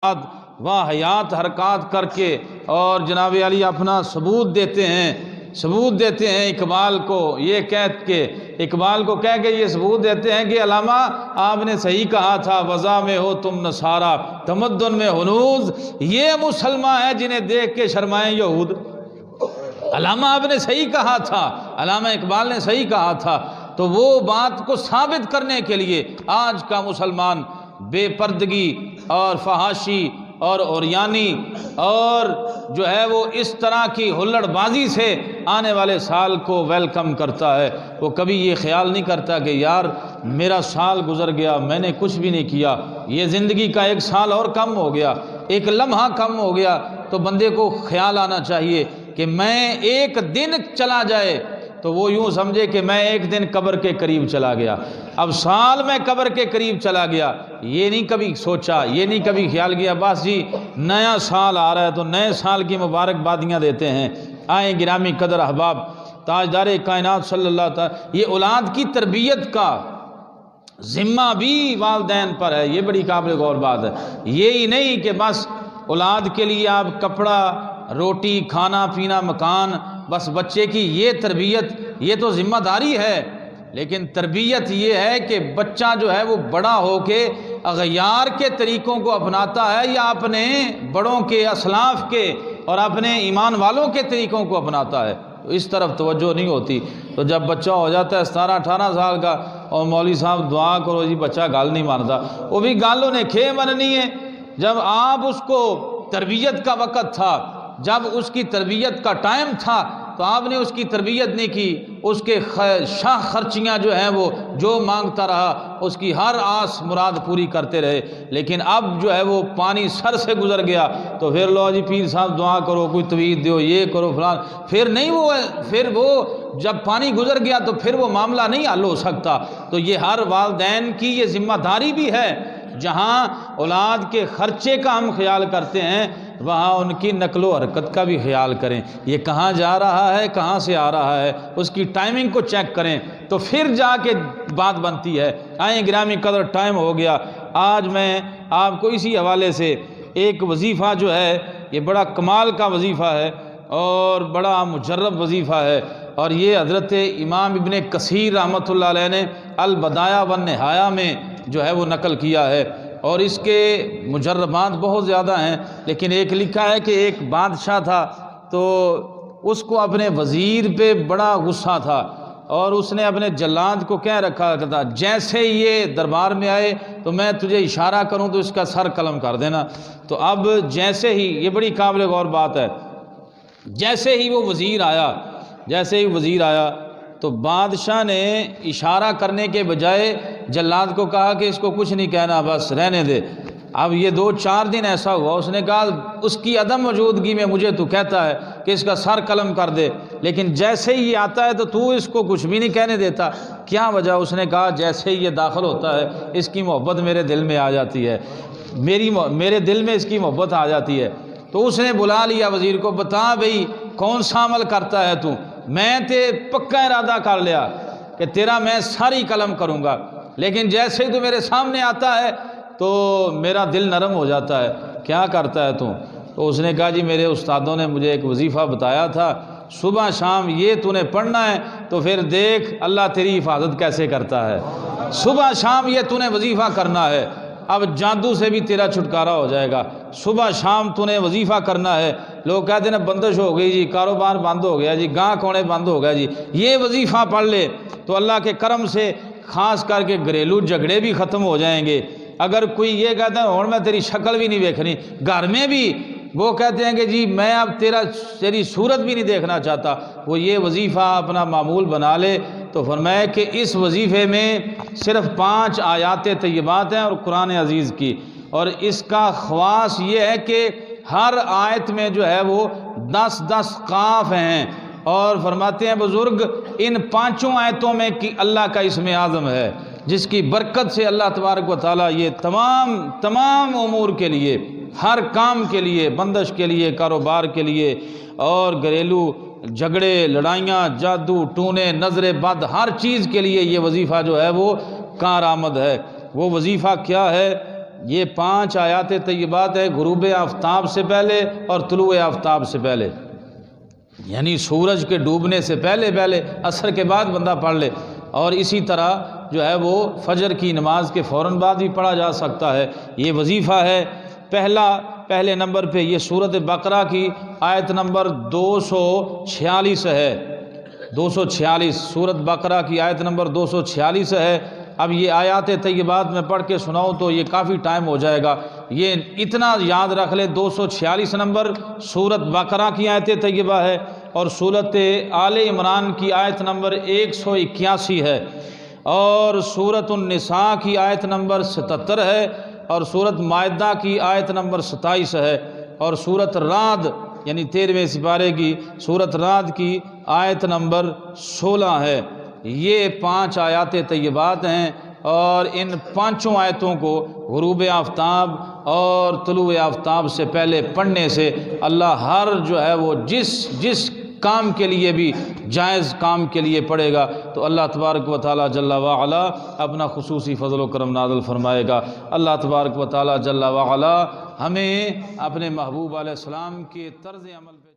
واہیات حرکات کر کے اور جناب علی اپنا ثبوت دیتے ہیں اقبال کو یہ کہہ کے یہ ثبوت دیتے ہیں کہ علامہ آپ نے صحیح کہا تھا، وضع میں ہو تم نصارہ تمدن میں ہنوز، یہ مسلمان ہیں جنہیں دیکھ کے شرمائیں یہود۔ علامہ آپ نے صحیح کہا تھا، علامہ اقبال نے صحیح کہا تھا، تو وہ بات کو ثابت کرنے کے لیے آج کا مسلمان بے پردگی اور فحاشی اور عریانی اور جو ہے وہ اس طرح کی ہلڑ بازی سے آنے والے سال کو ویلکم کرتا ہے۔ وہ کبھی یہ خیال نہیں کرتا کہ یار میرا سال گزر گیا، میں نے کچھ بھی نہیں کیا، یہ زندگی کا ایک سال اور کم ہو گیا، ایک لمحہ کم ہو گیا، تو بندے کو خیال آنا چاہیے کہ میں ایک دن چلا جائے تو وہ یوں سمجھے کہ میں ایک دن قبر کے قریب چلا گیا، اب سال میں قبر کے قریب چلا گیا، یہ نہیں کبھی سوچا، یہ نہیں کبھی خیال کیا بس جی نیا سال آ رہا ہے تو نئے سال کی مبارکبادیاں دیتے ہیں۔ آئیں گرامی قدر احباب، تاجدار کائنات صلی اللہ تعالی، یہ اولاد کی تربیت کا ذمہ بھی والدین پر ہے، یہ بڑی قابل غور بات ہے۔ یہی نہیں کہ بس اولاد کے لیے آپ کپڑا، روٹی، کھانا پینا، مکان، بس بچے کی یہ تربیت، یہ تو ذمہ داری ہے، لیکن تربیت یہ ہے کہ بچہ جو ہے وہ بڑا ہو کے اغیار کے طریقوں کو اپناتا ہے یا اپنے بڑوں کے، اسلاف کے اور اپنے ایمان والوں کے طریقوں کو اپناتا ہے، تو اس طرف توجہ نہیں ہوتی۔ تو جب بچہ ہو جاتا ہے 17-18 سال کا اور مولوی صاحب دعا کرو جی بچہ گال نہیں مانتا، وہ بھی گالوں نے کھے مننی ہے۔ جب آپ اس کو تربیت کا وقت تھا، جب اس کی تربیت کا ٹائم تھا تو آپ نے اس کی تربیت نہیں کی، اس کے شاہ خرچیاں جو ہیں وہ جو مانگتا رہا، اس کی ہر آس مراد پوری کرتے رہے، لیکن اب جو ہے وہ پانی سر سے گزر گیا تو پھر لو جی پیر صاحب دعا کرو، کوئی توید دیو، یہ کرو فلان، پھر وہ جب پانی گزر گیا تو پھر وہ معاملہ نہیں حل ہو سکتا۔ تو یہ ہر والدین کی یہ ذمہ داری بھی ہے، جہاں اولاد کے خرچے کا ہم خیال کرتے ہیں وہاں ان کی نقل و حرکت کا بھی خیال کریں، یہ کہاں جا رہا ہے، کہاں سے آ رہا ہے، اس کی ٹائمنگ کو چیک کریں تو پھر جا کے بات بنتی ہے۔ آئیں گرامی قدر ٹائم ہو گیا، آج میں آپ کو اسی حوالے سے ایک وظیفہ جو ہے یہ بڑا کمال کا وظیفہ ہے اور بڑا مجرب وظیفہ ہے، اور یہ حضرت امام ابن کثیر رحمۃ اللہ علیہ نے البدایہ والنہایہ میں جو ہے وہ نقل کیا ہے، اور اس کے مجربات بہت زیادہ ہیں، لیکن ایک لکھا ہے کہ ایک بادشاہ تھا تو اس کو اپنے وزیر پہ بڑا غصہ تھا، اور اس نے اپنے جلاد کو کہہ رکھا تھا جیسے یہ دربار میں آئے تو میں تجھے اشارہ کروں تو اس کا سر قلم کر دینا۔ تو اب جیسے ہی، یہ بڑی قابل غور بات ہے، جیسے ہی وہ وزیر آیا تو بادشاہ نے اشارہ کرنے کے بجائے جلاد کو کہا کہ اس کو کچھ نہیں کہنا، بس رہنے دے۔ اب یہ 2-4 دن ایسا ہوا، اس نے کہا اس کی عدم موجودگی میں مجھے تو کہتا ہے کہ اس کا سر قلم کر دے، لیکن جیسے ہی آتا ہے تو اس کو کچھ بھی نہیں کہنے دیتا، کیا وجہ؟ اس نے کہا جیسے ہی یہ داخل ہوتا ہے اس کی محبت میرے دل میں آ جاتی ہے، میرے دل میں اس کی محبت آ جاتی ہے۔ تو اس نے بلا لیا وزیر کو، بتا بھئی کون سا عمل کرتا ہے تو؟ میں تے پکا ارادہ کر لیا کہ تیرا میں ساری قلم کروں گا، لیکن جیسے ہی تو میرے سامنے آتا ہے تو میرا دل نرم ہو جاتا ہے، کیا کرتا ہے تو اس نے کہا جی میرے استادوں نے مجھے ایک وظیفہ بتایا تھا، صبح شام یہ تو نے پڑھنا ہے، تو پھر دیکھ اللہ تیری حفاظت کیسے کرتا ہے، صبح شام یہ تو نے وظیفہ کرنا ہے، اب جادو سے بھی تیرا چھٹکارا ہو جائے گا، صبح شام تو نے وظیفہ کرنا ہے۔ لوگ کہتے ہیں نا بندش ہو گئی جی، کاروبار بند ہو گیا جی، گاہ کونے بند ہو گیا جی، یہ وظیفہ پڑھ لے تو اللہ کے کرم سے خاص کر کے گھریلو جھگڑے بھی ختم ہو جائیں گے۔ اگر کوئی یہ کہتا ہے اور میں تیری شکل بھی نہیں دیکھنی، گھر میں بھی وہ کہتے ہیں کہ جی میں اب تیری صورت بھی نہیں دیکھنا چاہتا، وہ یہ وظیفہ اپنا معمول بنا لے تو فرمایا کہ اس وظیفے میں صرف 5 آیات طیبات ہیں اور قرآن عزیز کی، اور اس کا خواص یہ ہے کہ ہر آیت میں جو ہے وہ 10 قاف ہیں، اور فرماتے ہیں بزرگ ان 5 آیتوں میں کہ اللہ کا اسم اعظم ہے، جس کی برکت سے اللہ تبارک و تعالیٰ یہ تمام امور کے لیے، ہر کام کے لیے، بندش کے لیے، کاروبار کے لیے اور گھریلو جھگڑے، لڑائیاں، جادو ٹونے، نظر بد، ہر چیز کے لیے یہ وظیفہ جو ہے وہ کارآمد ہے۔ وہ وظیفہ کیا ہے؟ یہ 5 آیات طیبات ہے غروب آفتاب سے پہلے اور طلوع آفتاب سے پہلے، یعنی سورج کے ڈوبنے سے پہلے عصر کے بعد بندہ پڑھ لے، اور اسی طرح جو ہے وہ فجر کی نماز کے فوراً بعد بھی پڑھا جا سکتا ہے۔ یہ وظیفہ ہے۔ پہلے نمبر پہ یہ سورۃ بقرہ کی آیت نمبر 246 ہے، 246 سورۃ بقرہ کی آیت نمبر 246 ہے۔ اب یہ آیات طیبات میں پڑھ کے سناؤں تو یہ کافی ٹائم ہو جائے گا، یہ اتنا یاد رکھ لے 246 نمبر سورۃ بقرہ کی آیت طیبہ ہے، اور سورۃ آل عمران کی آیت نمبر 181 ہے، اور سورۃ النساء کی آیت نمبر 77 ہے، اور سورۃ مائدہ کی آیت نمبر 27 ہے، اور سورۃ رعد یعنی 13ویں سپارے کی سورۃ رعد کی آیت نمبر 16 ہے۔ یہ 5 آیات طیبات ہیں، اور ان 5 آیتوں کو غروب آفتاب اور طلوع آفتاب سے پہلے پڑھنے سے اللہ ہر جو ہے وہ جس کام کے لیے بھی جائز کام کے لیے پڑھے گا تو اللہ تبارک و تعالی جل وعلا اپنا خصوصی فضل و کرم نازل فرمائے گا۔ اللہ تبارک و تعالی جل وعلا ہمیں اپنے محبوب علیہ السلام کے طرز عمل پہ